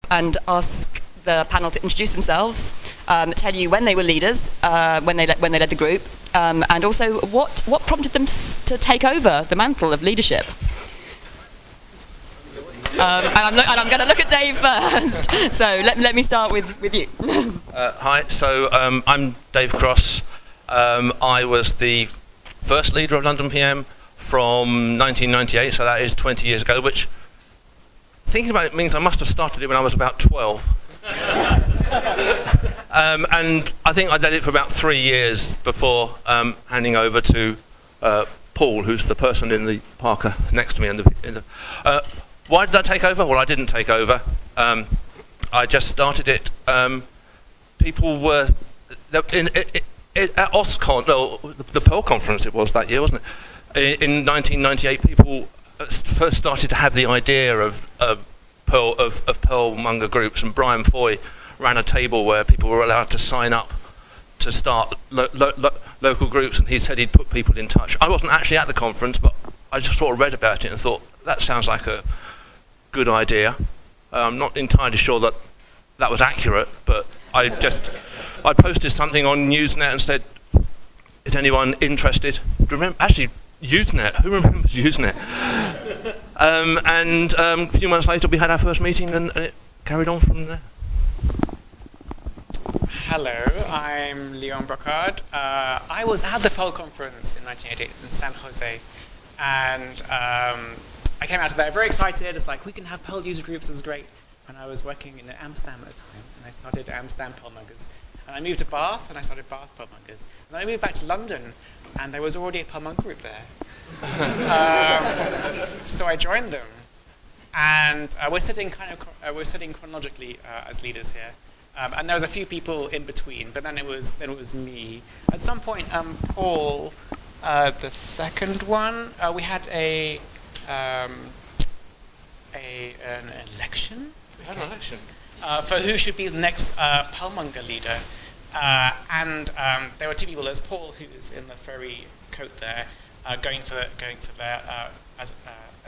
and ask the panel to introduce themselves, tell you when they were leaders, when they led the group, and also what prompted them to take over the mantle of leadership. And I'm going to look at Dave first. So let me start with you. Hi, so I'm Dave Cross. I was the first leader of London.PM from 1998, so that is 20 years ago, which, thinking about it, means I must have started it when I was about 12. And I think I did it for about 3 years before handing over to Paul, who's the person in the Parker next to me. Why did I take over? Well, I didn't take over. I just started it. People were at OSCON, no, the Perl conference it was that year, wasn't it? In 1998, people first started to have the idea of Perl Monger groups, and Brian Foy ran a table where people were allowed to sign up to start local groups, and he said he'd put people in touch. I wasn't actually at the conference, but I just sort of read about it and thought, that sounds like a good idea. I'm not entirely sure that was accurate, but I posted something on Usenet and said, is anyone interested? Actually, Usenet, who remembers Usenet? And a few months later we had our first meeting, and it carried on from there. Hello, I'm Léon Brocard. I was at the Perl conference in 1988 in San Jose, and I came out of there very excited. It's like, we can have Perl user groups, this is great. And I was working in Amsterdam at the time, and I started Amsterdam Perl Mongers. And I moved to Bath, and I started Bath Perl Mongers. And then I moved back to London, and there was already a Perl Monger group there. So I joined them, and we're sitting chronologically as leaders here. And there was a few people in between, but then it was me. At some point, Paul, the second one, we had an election. We had an election for who should be the next Perl Monger leader, and there were two people. There's Paul, who's in the furry coat there, going for there as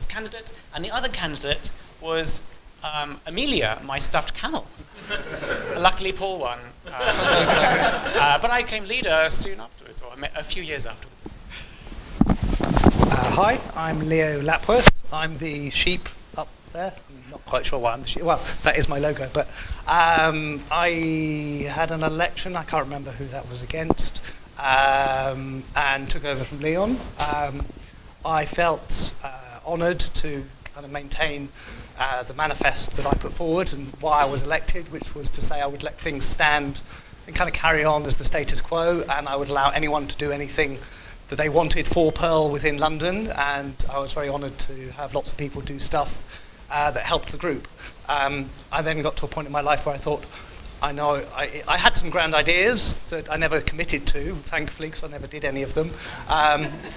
candidate, and the other candidate was Amelia, my stuffed camel. Luckily, Paul won, but I became leader soon afterwards, or a few years afterwards. Hi, I'm Leo Lapworth. I'm the sheep up there. I'm not quite sure why I'm the sheep. Well, that is my logo, but I had an election. I can't remember who that was against, and took over from Léon. I felt honoured to kind of maintain the manifest that I put forward and why I was elected, which was to say I would let things stand and kind of carry on as the status quo, and I would allow anyone to do anything that they wanted for Perl within London, and I was very honoured to have lots of people do stuff that helped the group. I then got to a point in my life where I thought, I had some grand ideas that I never committed to, thankfully, because I never did any of them.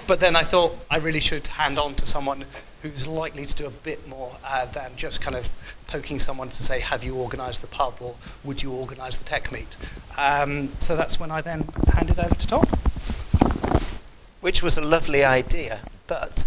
But then I thought I really should hand on to someone who's likely to do a bit more than just kind of poking someone to say, have you organised the pub, or would you organise the tech meet? So that's when I then handed over to Tom. Which was a lovely idea, but...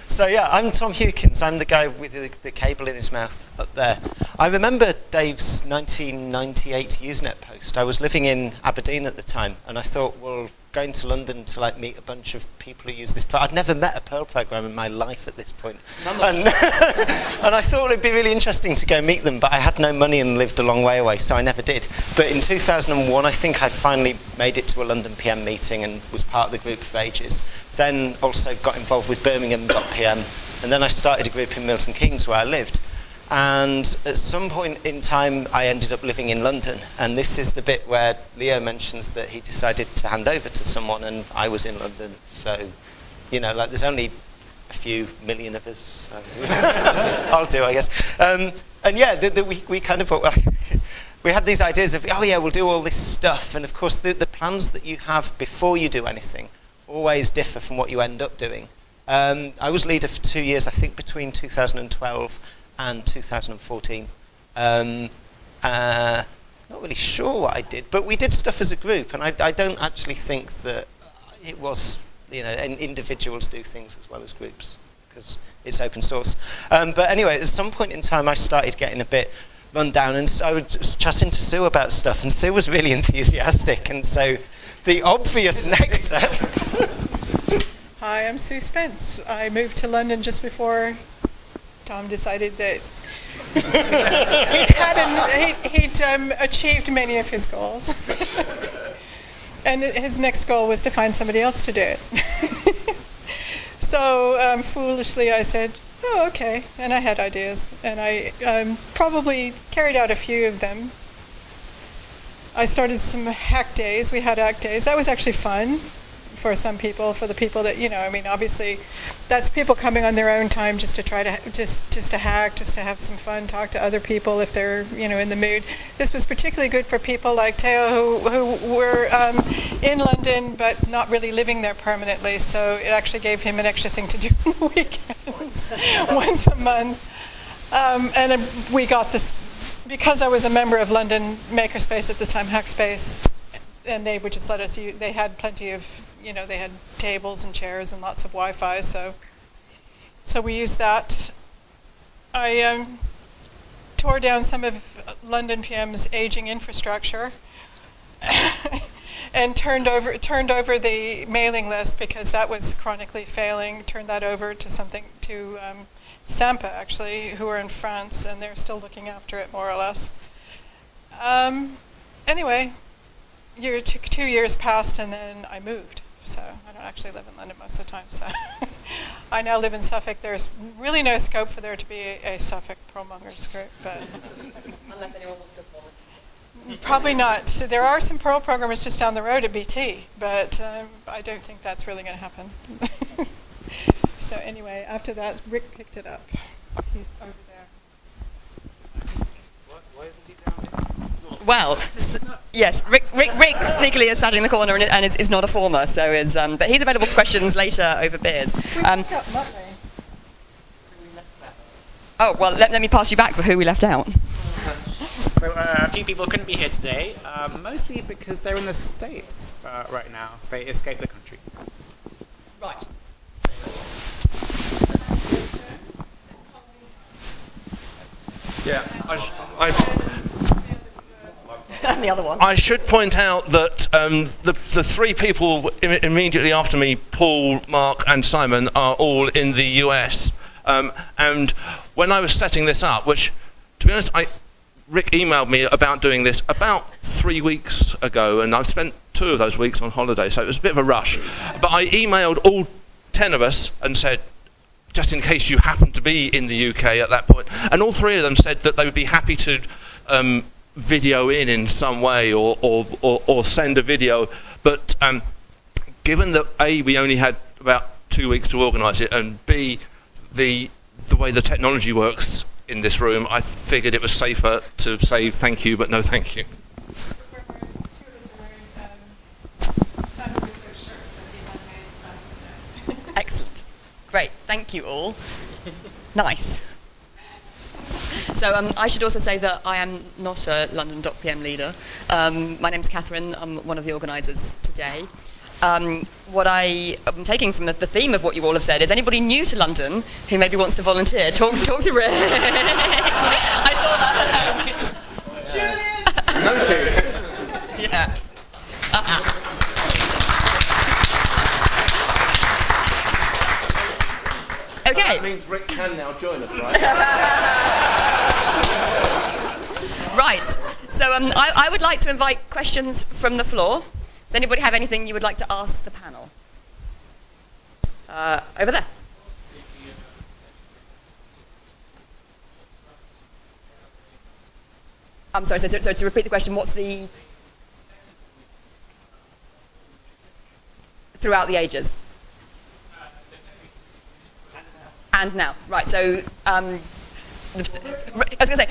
so yeah, I'm Tom Hukins. I'm the guy with the cable in his mouth up there. I remember Dave's 1998 Usenet post. I was living in Aberdeen at the time, and I thought, well, going to London to like meet a bunch of people who use this. I'd never met a Perl program in my life at this point, and I thought it'd be really interesting to go meet them. But I had no money and lived a long way away, so I never did. But in 2001, I think I finally made it to a London.PM meeting and was part of the group for ages. Then also got involved with Birmingham.PM, and then I started a group in Milton Keynes where I lived. And at some point in time, I ended up living in London. And this is the bit where Leo mentions that he decided to hand over to someone, and I was in London. So, you know, like there's only a few million of us. So I'll do, I guess. And yeah, we kind of we had these ideas of, oh yeah, we'll do all this stuff. And of course, the plans that you have before you do anything always differ from what you end up doing. I was leader for 2 years, I think between 2012 and 2014. Not really sure what I did, but we did stuff as a group, and I don't actually think that it was, you know, individuals do things as well as groups, because it's open source. But anyway, at some point in time I started getting a bit run down, and I was chatting to Sue about stuff, and Sue was really enthusiastic, and so the obvious next step. Hi, I'm Sue Spence. I moved to London just before Tom decided that he'd achieved many of his goals. And his next goal was to find somebody else to do it. So foolishly I said, oh, okay. And I had ideas. And I probably carried out a few of them. I started some hack days. We had hack days. That was actually fun for some people, for the people that, obviously that's people coming on their own time just to try to, just to hack, just to have some fun, talk to other people if they're, in the mood. This was particularly good for people like Theo who were in London but not really living there permanently, so it actually gave him an extra thing to do on the weekends, once a month. And we got this, because I was a member of London Makerspace at the time, Hackspace, and they would just let us use, they had plenty of, they had tables and chairs and lots of Wi-Fi, so we used that. I tore down some of London.PM's aging infrastructure and turned over the mailing list because that was chronically failing, turned that over to Sampa, actually, who are in France, and they're still looking after it, more or less. Anyway, 2 years passed, and then I moved. So I don't actually live in London most of the time. So I now live in Suffolk. There's really no scope for there to be a Suffolk Perl Mongers group, but Unless anyone wants to follow. probably not. So there are some Perl programmers just down the road at BT, but I don't think that's really going to happen. So anyway, after that, Rick picked it up. He's over there. Why isn't he down here? Well, yes, Rick sneakily is sat in the corner and is not a former, so is but he's available for questions later over beers. Oh well, let me pass you back for who we left out. So a few people couldn't be here today, mostly because they're in the States right now, so they escaped the country. Right. Yeah, And the other one. I should point out that the three people immediately after me, Paul, Mark and Simon, are all in the US. And when I was setting this up, which, to be honest, Rick emailed me about doing this about 3 weeks ago, and I've spent 2 of those weeks on holiday, so it was a bit of a rush. But I emailed all 10 of us and said, just in case you happen to be in the UK at that point, and all 3 of them said that they would be happy to video in some way or send a video, but given that A, we only had about 2 weeks to organise it, and B, the way the technology works in this room, I figured it was safer to say thank you but no thank you. Excellent. Great. Thank you all. Nice. So I should also say that I am not a London.PM leader. My name's Katherine. I'm one of the organisers today. What I am taking from the theme of what you all have said is anybody new to London who maybe wants to volunteer, talk to Rick. I saw that. Julian! Yeah. Okay. That means Rick can now join us, right? Right. So I would like to invite questions from the floor. Does anybody have anything you would like to ask the panel? Over there. I'm sorry, so to repeat the question, what's the... Throughout the ages? And now, right, so... I was going to say,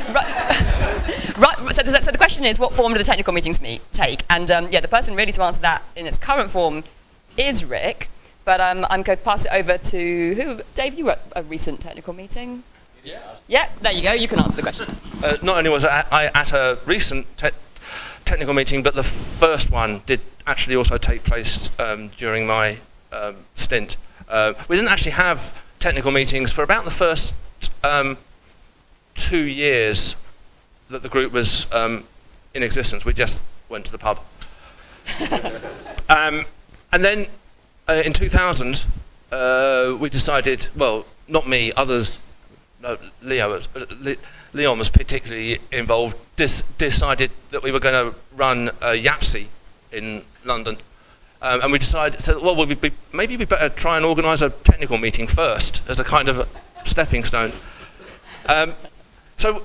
right, so the question is, what form do the technical meetings take? And the person really to answer that in its current form is Rick, but I'm going to pass it over to who? Dave, you were at a recent technical meeting? Yeah. Yeah, there you go, you can answer the question. Not only was I at a recent technical meeting, but the first one did actually also take place during my stint. We didn't actually have technical meetings for about the first 2 years that the group was in existence. We just went to the pub. And then in 2000, we decided, well, not me, others, Léon was particularly involved, decided that we were going to run a YAPSI in London. And we decided, well, maybe we better try and organise a technical meeting first as a kind of a stepping stone. So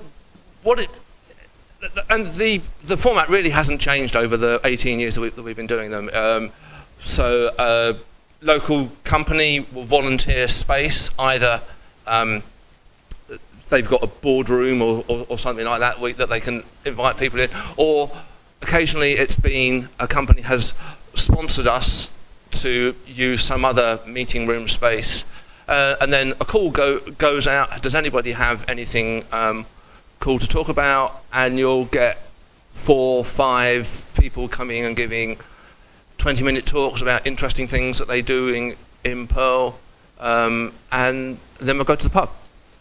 the format really hasn't changed over the 18 years that we've been doing them. Local company will volunteer space, either they've got a boardroom or something like that that they can invite people in, or occasionally it's been a company has sponsored us to use some other meeting room space, and then a call goes out, does anybody have anything cool to talk about, and you'll get 4 or 5 people coming and giving 20-minute talks about interesting things that they do in Perl, and then we'll go to the pub,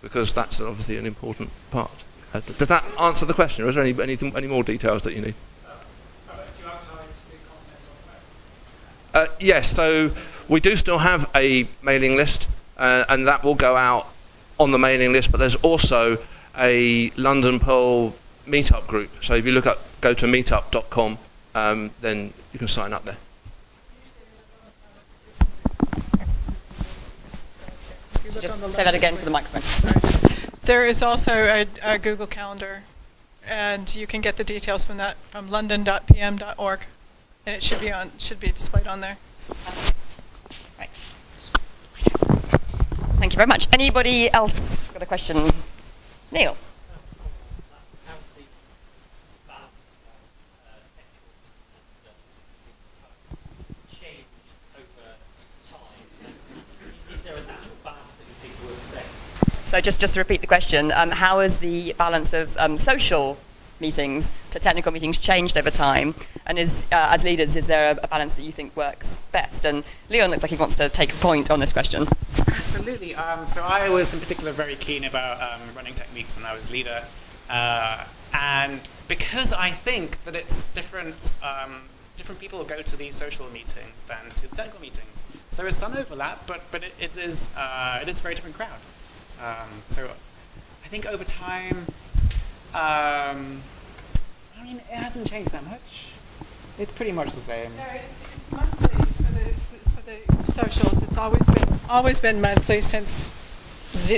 because that's obviously an important part. Does that answer the question, or is there any more details that you need? Yes, so we do still have a mailing list, and that will go out on the mailing list, but there's also a London Perl meetup group. So if you go to meetup.com, then you can sign up there. Just say that again for the microphone. There is also a Google Calendar, and you can get the details from that from London.PM.org, and it should be displayed on there. Right. Thank you very much. Anybody else got a question? Neil. So just to repeat the question, how has the balance of social meetings to technical meetings changed over time? And as leaders, is there a balance that you think works best? And Léon looks like he wants to take a point on this question. Absolutely. So I was in particular very keen about running tech meets when I was leader. And because I think that it's different people go to these social meetings than to the technical meetings. So there is some overlap, but it is a very different crowd. So I think over time, it hasn't changed that much. It's pretty much the same. No, it's monthly for the socials. It's always been monthly since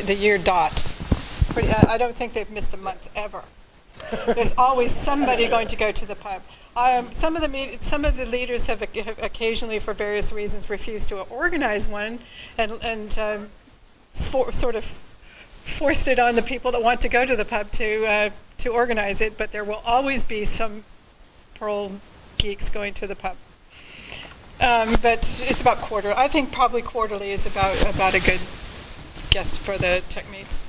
the year dot. I don't think they've missed a month ever. There's always somebody going to go to the pub. Some of the leaders have occasionally, for various reasons, refused to organize one, and sort of forced it on the people that want to go to the pub to organize it. But there will always be some Perl geeks going to the pub. But it's about quarter. I think probably quarterly is about a good guess for the tech meets.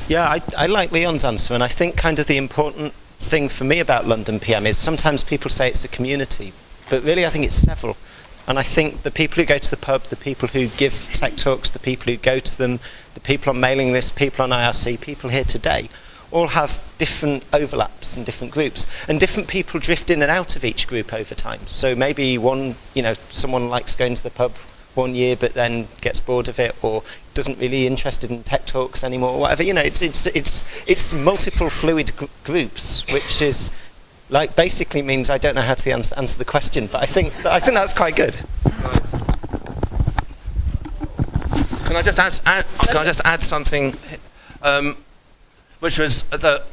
Yeah, I like Leon's answer, and I think kind of the important thing for me about London PM is sometimes people say it's a community, but really I think it's several. And I think the people who go to the pub, the people who give tech talks, the people who go to them, the people on mailing lists, people on IRC, people here today, all have different overlaps and different groups. And different people drift in and out of each group over time. So maybe someone likes going to the pub 1 year but then gets bored of it, or doesn't really interested in tech talks anymore, or whatever. It's multiple fluid groups, which is basically means I don't know how to answer the question, but I think that's quite good. Can I just add something, which was that.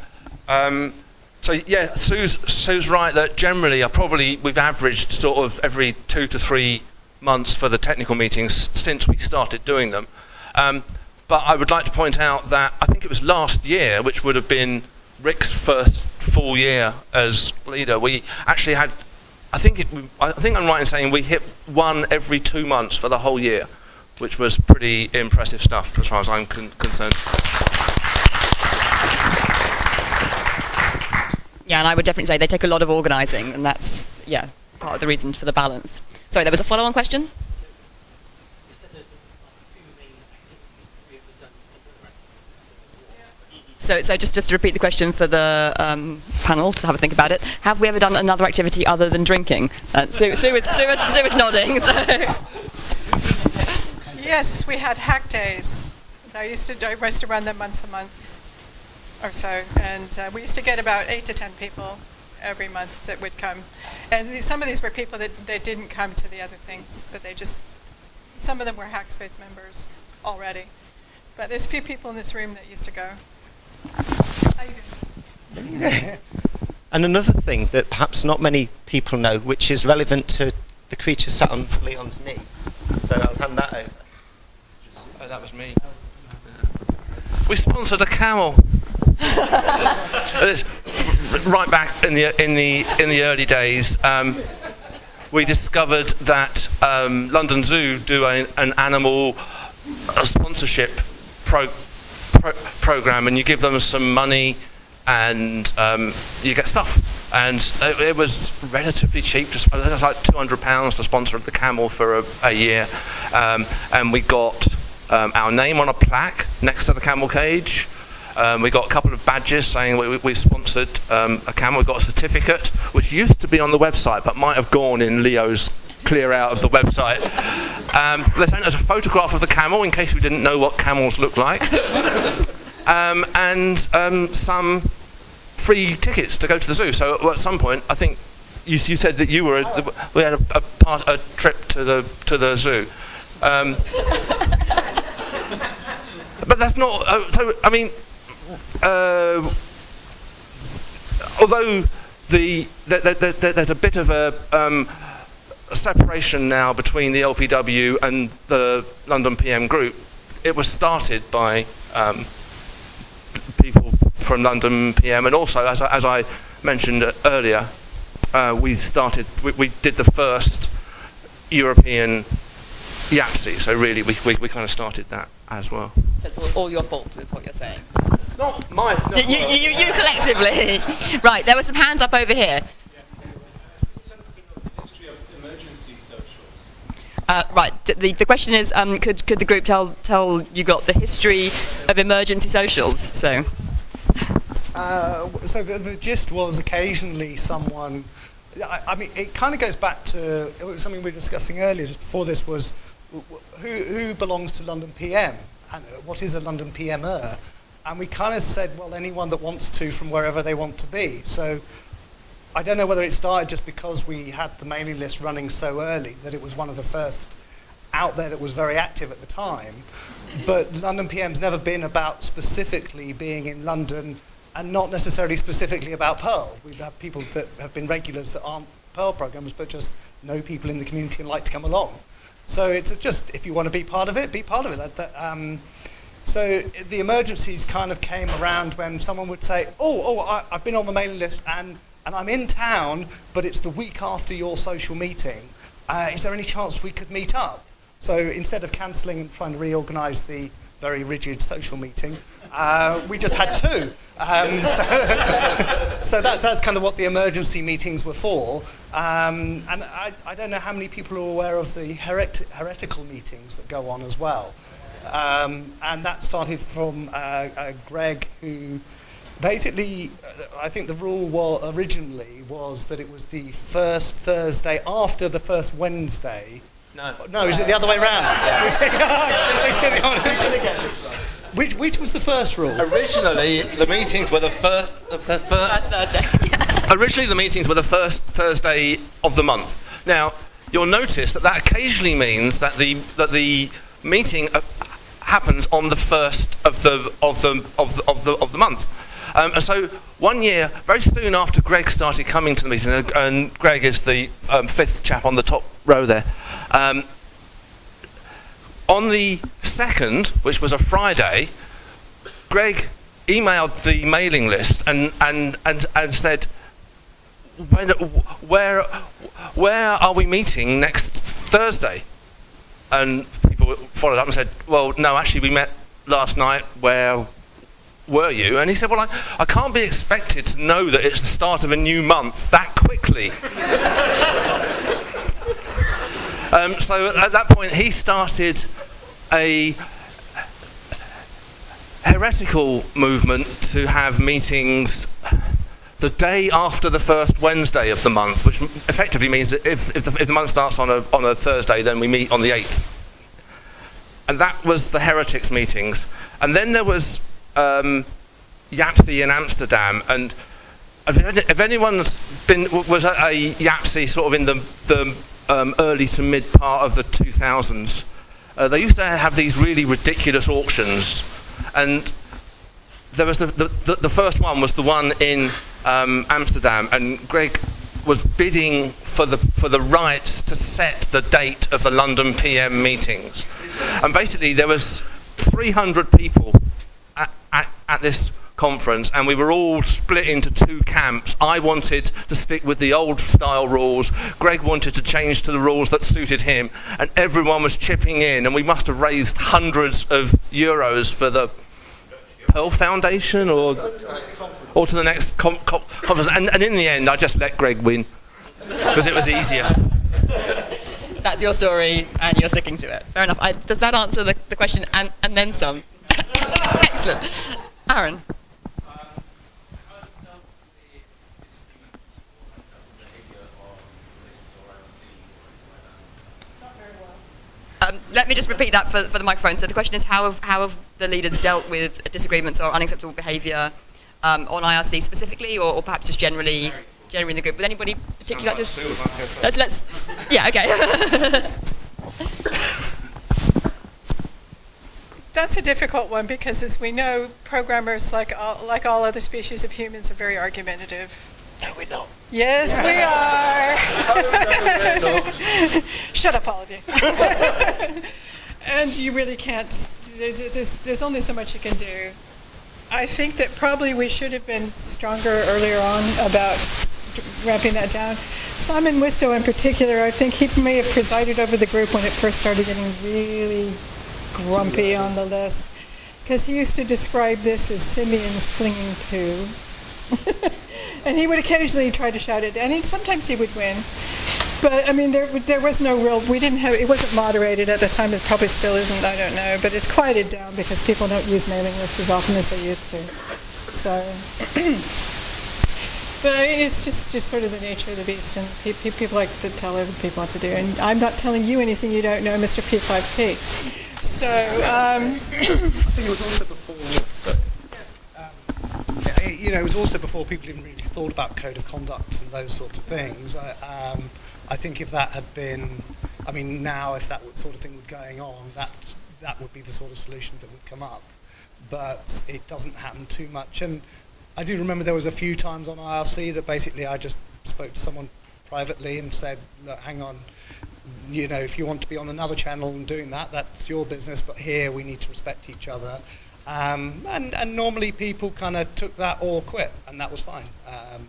Sue's right that generally we've averaged sort of every 2 to 3 months for the technical meetings since we started doing them. But I would like to point out that I think it was last year, which would have been Rick's first full year as leader, we actually had, I think I'm right in saying we hit 1 every 2 months for the whole year, which was pretty impressive stuff as far as I'm concerned. Yeah, and I would definitely say they take a lot of organising, and that's, part of the reason for the balance. Sorry, there was a follow-on question? So just to repeat the question for the panel to have a think about it. Have we ever done another activity other than drinking? Sue is nodding. So. Yes, we had hack days. I used to run them once a month or so, and we used to get about 8 to 10 people every month that would come. And some of these were people that didn't come to the other things, but some of them were Hackspace members already. But there's a few people in this room that used to go. How you doing? And another thing that perhaps not many people know, which is relevant to the creature sat on Leon's knee. So I'll hand that over. Oh, that was me. We sponsored a camel. Right back in the early days, we discovered that London Zoo do an animal sponsorship program, and you give them some money and you get stuff. And it was relatively cheap. It was like £200 to sponsor the camel for a year, and we got our name on a plaque next to the camel cage. We got a couple of badges saying we sponsored a camel. We got a certificate, which used to be on the website, but might have gone in Leo's clear out of the website. They sent us a photograph of the camel in case we didn't know what camels look like, and some free tickets to go to the zoo. So at some point, I think you said that you were we had a trip to the zoo. But that's not. So I mean. Although there's a bit of a separation now between the LPW and the London PM group, it was started by people from London PM, and also, as I mentioned earlier, we did the first European Yahtzee, so really we kind of started that as well. So it's all your fault, is what you're saying. Not mine. No, You collectively. Right, there were some hands up over here. History of emergency socials. Right, the question is, could the group tell you got the history of emergency socials? So the gist was occasionally someone. I mean, it kind of goes back to something we were discussing earlier, just before this, was who belongs to London PM and what is a London PMer? And we kind of said, well, anyone that wants to from wherever they want to be. So I don't know whether it started just because we had the mailing list running so early that it was one of the first out there that was very active at the time. But London PM's never been about specifically being in London, and not necessarily specifically about Perl. We've had people that have been regulars that aren't Perl programmes, but just know people in the community and like to come along. So it's just, if you want to be part of it, be part of it. So the emergencies kind of came around when someone would say, I've been on the mailing list and I'm in town, but it's the week after your social meeting. Is there any chance we could meet up? So instead of cancelling and trying to reorganise the very rigid social meeting, we just had two. So that's kind of what the emergency meetings were for. And I don't know how many people are aware of the heretical meetings that go on as well. And that started from Greg, who basically, I think the rule originally was that it was the first Thursday after the first Wednesday. No, is it the other way around? Which was the first rule? Originally, the meetings were the first Thursday. Originally, the meetings were the first Thursday of the month. Now, you'll notice that occasionally means that the meeting happens on the first of the month. And so one year, very soon after Greg started coming to the meeting, and Greg is the fifth chap on the top row there. On the 2nd, which was a Friday, Greg emailed the mailing list and said, where are we meeting next Thursday? And people followed up and said, well, no, actually we met last night. Where were you? And he said, well, I can't be expected to know that it's the start of a new month that quickly. So at that point, he started a heretical movement to have meetings the day after the first Wednesday of the month, which effectively means that if the month starts on a Thursday, then we meet on the 8th. And that was the heretics meetings. And then there was YAPSI in Amsterdam, and if anyone's was at a YAPSI sort of in the early to mid part of the 2000s, they used to have these really ridiculous auctions, and there was the first one was the one in Amsterdam, and Greg was bidding for the rights to set the date of the London PM meetings, and basically there was 300 people at this conference, and we were all split into two camps. I wanted to stick with the old style rules, Greg wanted to change to the rules that suited him, and everyone was chipping in, and we must have raised hundreds of euros for the Perl Foundation or to the next conference, and in the end I just let Greg win because it was easier. That's your story and you're sticking to it. Fair enough. Does that answer the question and then some? Excellent. Aaron. Let me just repeat that for the microphone. So the question is, how have the leaders dealt with disagreements or unacceptable behaviour on IRC specifically, or perhaps just generally in the group? Would anybody particularly like to? Let's. Yeah. Okay. That's a difficult one because, as we know, programmers, like all other species of humans, are very argumentative. No, we're not. Yes, we are. Shut up, all of you. And you really can't. There's only so much you can do. I think that probably we should have been stronger earlier on about ramping that down. Simon Wistow, in particular, I think he may have presided over the group when it first started getting really grumpy on the list, because he used to describe this as simians flinging poo. And he would occasionally try to shout it, and sometimes he would win. But I mean, there was no real. We didn't have. It wasn't moderated at the time. It probably still isn't. I don't know. But it's quieted down because people don't use mailing lists as often as they used to. So, but I mean, it's just sort of the nature of the beast, and people like to tell other people what to do. And I'm not telling you anything you don't know, Mr. P5P. So. I think it was also before. It was also before people even really thought about code of conduct and those sorts of things. I think if that had been, now if that sort of thing was going on, that would be the sort of solution that would come up. But it doesn't happen too much. And I do remember there was a few times on IRC that basically I just spoke to someone privately and said, look, hang on, if you want to be on another channel and doing that, that's your business, but here we need to respect each other. And normally people kind of took that or quit, and that was fine.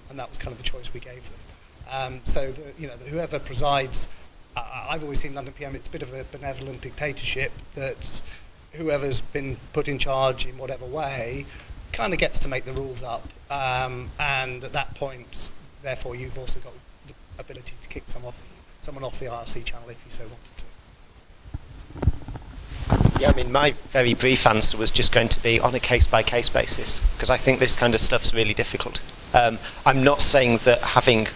And that was kind of the choice we gave them. So whoever presides, I've always seen London PM, it's a bit of a benevolent dictatorship that whoever's been put in charge in whatever way kind of gets to make the rules up. And at that point, therefore, you've also got the ability to kick someone off the IRC channel if you so wanted to. Yeah, my very brief answer was just going to be on a case-by-case basis, because I think this kind of stuff's really difficult. I'm not saying that having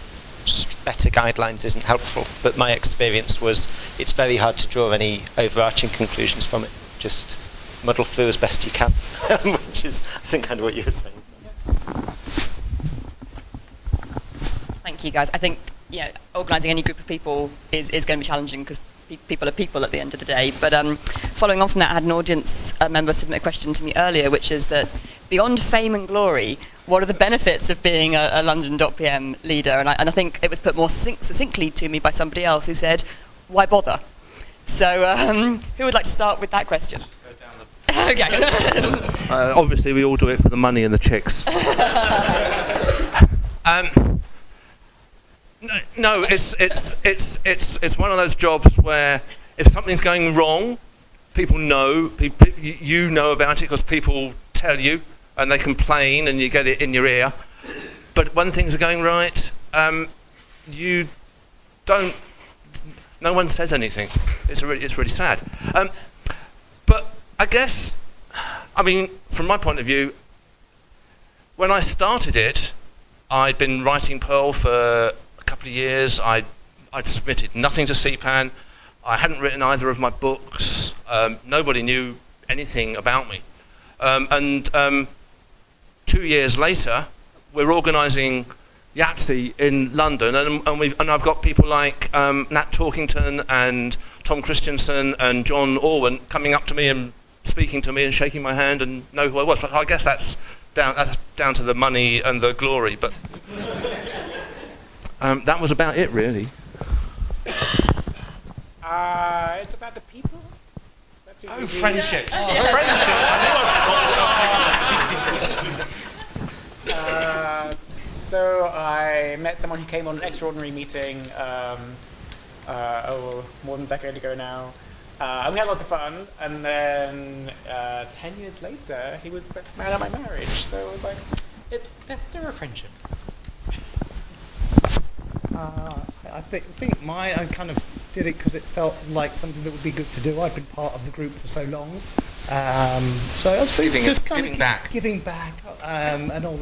better guidelines isn't helpful, but my experience was it's very hard to draw any overarching conclusions from it. Just muddle through as best you can, which is, I think, kind of what you were saying. Thank you, guys. I think organising any group of people is going to be challenging because people are people at the end of the day. But following on from that, I had an audience member submit a question to me earlier, which is that beyond fame and glory, what are the benefits of being a London.PM leader? And I think it was put more succinctly to me by somebody else who said, why bother? So who would like to start with that question? Okay. Obviously, we all do it for the money and the chicks. No, it's one of those jobs where if something's going wrong, people know, you know about it because people tell you and they complain and you get it in your ear. But when things are going right, you don't. No one says anything. It's really sad. But I guess I mean, from my point of view, when I started it, I'd been writing Perl for a couple of years. I'd submitted nothing to CPAN. I hadn't written either of my books. Nobody knew anything about me. 2 years later, we're organising YAPSI in London, and I've got people like Nat Torkington and Tom Christensen and John Orwin coming up to me and speaking to me and shaking my hand and know who I was. But I guess that's down to the money and the glory. But that was about it, really. It's about the people. Oh, friendships. So I met someone who came on an extraordinary meeting more than a decade ago now. And we had lots of fun. And then 10 years later, he was the best man at my marriage. So it was like, there are friendships. I think I kind of did it because it felt like something that would be good to do. I've been part of the group for so long, so I was giving back, and all.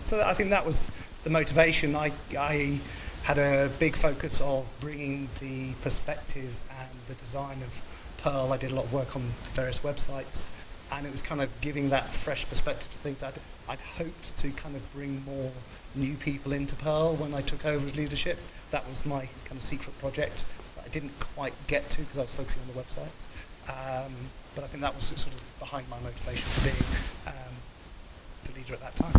So I think that was the motivation. I had a big focus of bringing the perspective and the design of Perl. I did a lot of work on various websites, and it was kind of giving that fresh perspective to things. I'd hoped to kind of bring more new people into Perl when I took over as leadership. That was my kind of secret project that I didn't quite get to because I was focusing on the websites. But I think that was sort of behind my motivation for being the leader at that time.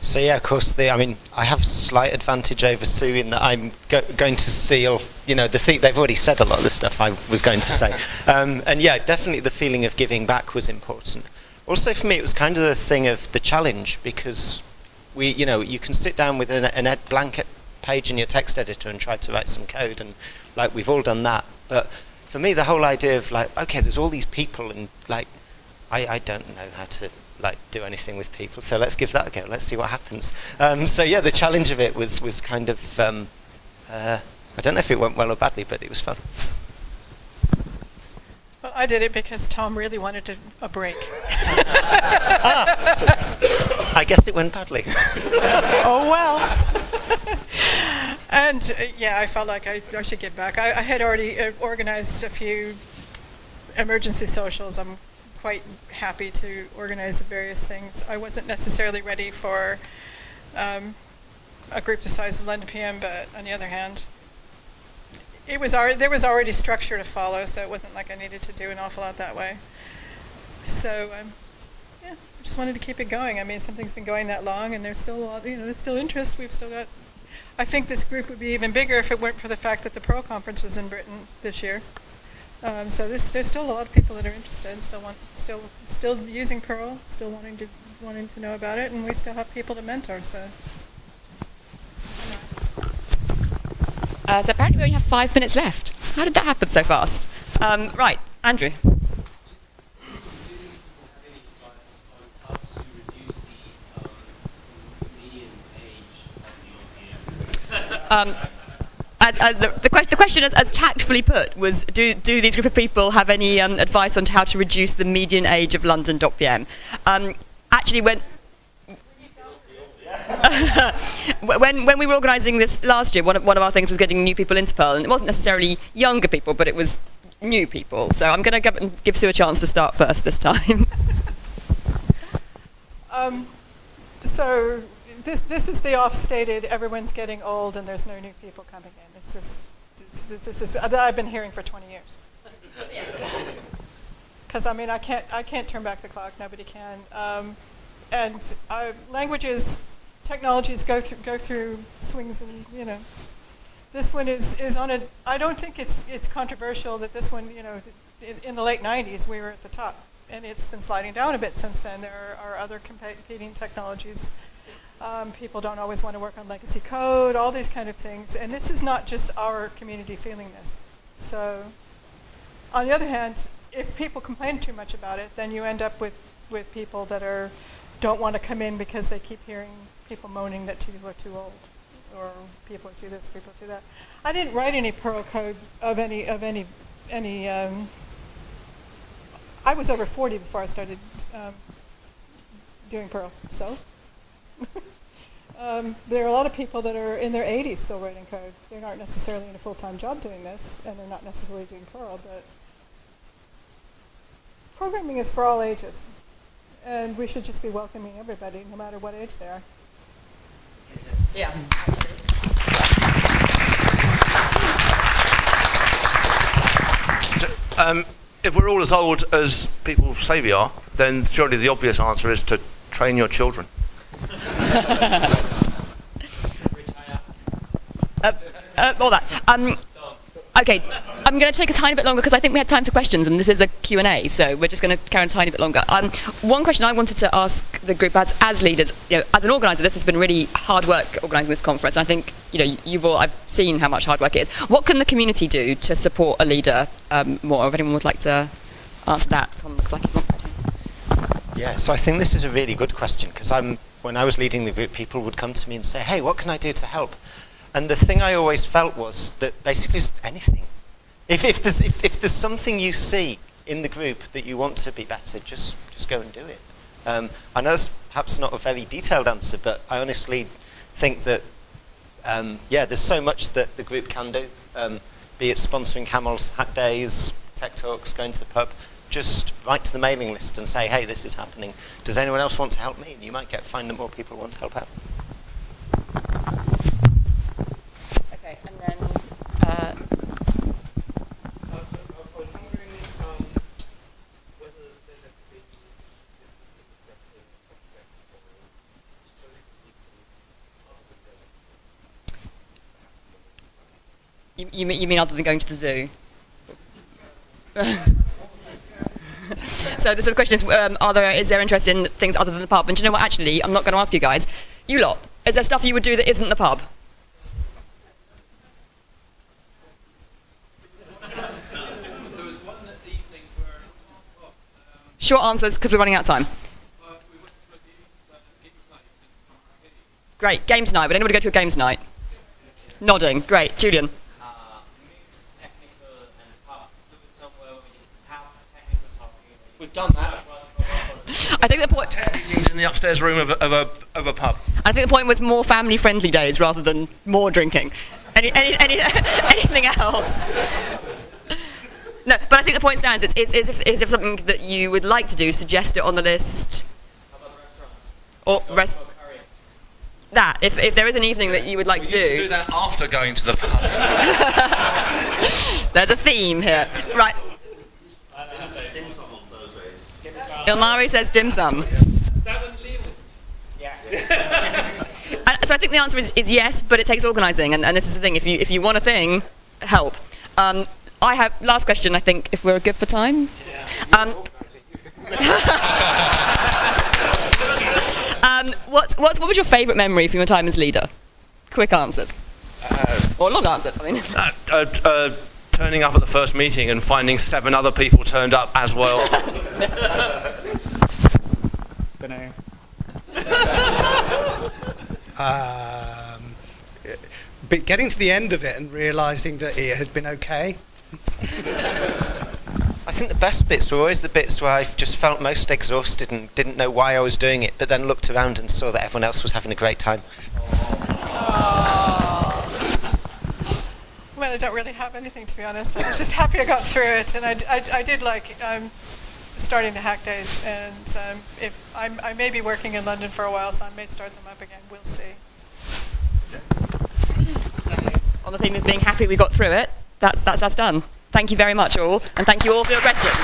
So yeah, of course, I have slight advantage over Sue in that I'm going to steal, they've already said a lot of the stuff I was going to say. And yeah, definitely the feeling of giving back was important. Also for me, it was kind of the thing of the challenge, because you can sit down with a blank page in your text editor and try to write some code, and like we've all done that. But for me, the whole idea of like, okay, there's all these people, and like, I don't know how to like do anything with people, so let's give that a go. Let's see what happens. So yeah, the challenge of it was kind of I don't know if it went well or badly, but it was fun. Well, I did it because Tom really wanted a break. So I guess it went badly. Oh, well. And, yeah, I felt like I should get back. I had already organized a few emergency socials. I'm quite happy to organize the various things. I wasn't necessarily ready for a group the size of London.PM, but on the other hand, there was already structure to follow, so it wasn't like I needed to do an awful lot that way. So, yeah, I just wanted to keep it going. I mean, something's been going that long, and there's still a lot, there's still interest. We've still got. I think this group would be even bigger if it weren't for the fact that the Perl conference was in Britain this year. So there's still a lot of people that are interested, still using Perl, still wanting to know about it, and we still have people to mentor. So. So apparently we only have 5 minutes left. How did that happen so fast? Right, Andrew. The question, as tactfully put, was: Do these group of people have any advice on how to reduce the median age of London.PM? Actually, when we were organising this last year, one of our things was getting new people into Perl, and it wasn't necessarily younger people, but it was new people. So I'm going to give Sue a chance to start first this time. So this is the off-stated. Everyone's getting old, and there's no new people coming in. This is that I've been hearing for 20 years. Because I mean, I can't turn back the clock. Nobody can. And languages. Technologies go through swings, and this one is on a. I don't think it's controversial that this one, in the late 90s we were at the top, and it's been sliding down a bit since then. There are other competing technologies. People don't always want to work on legacy code, all these kind of things, and this is not just our community feeling this. So, on the other hand, if people complain too much about it, then you end up with people that don't want to come in because they keep hearing people moaning that people are too old, or people are too this, people are too that. I didn't write any Perl code of any. I was over 40 before I started doing Perl, so. There are a lot of people that are in their 80s still writing code. They're not necessarily in a full-time job doing this, and they're not necessarily doing Perl, but programming is for all ages, and we should just be welcoming everybody, no matter what age they are. Yeah. If we're all as old as people say we are, then surely the obvious answer is to train your children. All that. Okay, I'm going to take a tiny bit longer because I think we had time for questions, and this is a Q&A, so we're just going to carry on a tiny bit longer. One question I wanted to ask the group as leaders, as an organiser, this has been really hard work organising this conference. And I think I've seen how much hard work it is. What can the community do to support a leader more? If anyone would like to answer that, Tom looks like he wants to. Yeah, so I think this is a really good question because when I was leading the group, people would come to me and say, "Hey, what can I do to help?" And the thing I always felt was that basically anything. If there's something you see in the group that you want to be better, just go and do it. I know it's perhaps not a very detailed answer, but I honestly think that there's so much that the group can do. Be it sponsoring Camels, hack days, tech talks, going to the pub. Just write to the mailing list and say, "Hey, this is happening. Does anyone else want to help me?" And you might find that more people want to help out. Okay, and then. I was wondering whether there's a big You mean other than going to the zoo? So the question is, is there interest in things other than the pub? And do you know what, actually, I'm not going to ask you guys. You lot, is there stuff you would do that isn't the pub? There was one evening where... Short answers, because we're running out of time. we went to a games night in Arcade. Great, games night. Would anybody go to a games night? Nodding, great. Julian? Mix technical and pub. Do it somewhere where you have technical talking. We've done that. I think the point... meetings in the upstairs room of a pub. I think the point was more family-friendly days rather than more drinking. Anything else? No, but I think the point stands. It's if something that you would like to do, suggest it on the list. How about restaurants? Or that, if there is an evening that you would like to We used to do that after going to the pub. There's a theme here. Right. Ilmari says dim sum. Yes. So I think the answer is yes, but it takes organising, and this is the thing. If you want a thing, help. I have last question. I think if we're good for time. What was your favourite memory from your time as leader? Quick answers. Or long answers. I mean. Turning up at the first meeting and finding 7 other people turned up as well. Don't know. But getting to the end of it and realising that it had been okay. I think the best bits were always the bits where I just felt most exhausted and didn't know why I was doing it, but then looked around and saw that everyone else was having a great time. Well, I don't really have anything, to be honest. I was just happy I got through it, and I did like starting the hack days, and if I may be working in London for a while, so I may start them up again. We'll see. On the theme of being happy we got through it, that's us done. Thank you very much all, and thank you all for your questions.